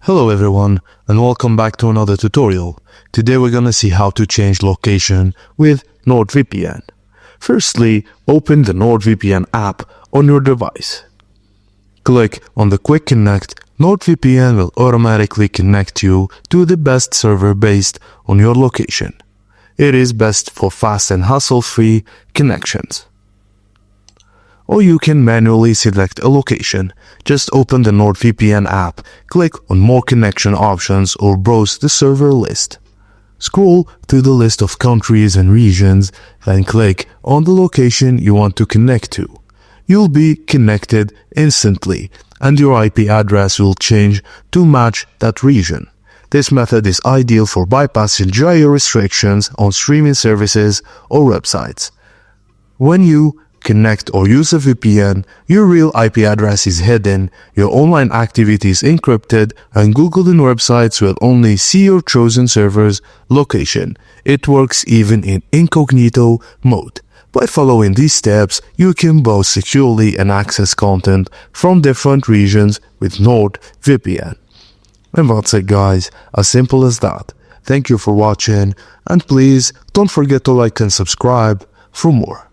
Hello everyone and welcome back to another tutorial. Today we're gonna see how to change location with NordVPN. Firstly, open the NordVPN app on your device. Click on the Quick Connect. NordVPN will automatically connect you to the best server based on your location. It is best for fast and hassle-free connections. Or you can manually select a location. Just open the NordVPN app, click on More Connection options or browse the server list. Scroll to the list of countries and regions, then click on the location you want to connect to. You'll be connected instantly, and your IP address will change to match that region. This method is ideal for bypassing geo restrictions on streaming services or websites. When you connect or use a VPN, your real IP address is hidden, your online activity is encrypted, and Google and websites will only see your chosen server's location. It works even in incognito mode. By following these steps, you can browse securely and access content from different regions with NordVPN. And that's it guys, as simple as that. Thank you for watching, and please don't forget to like and subscribe for more.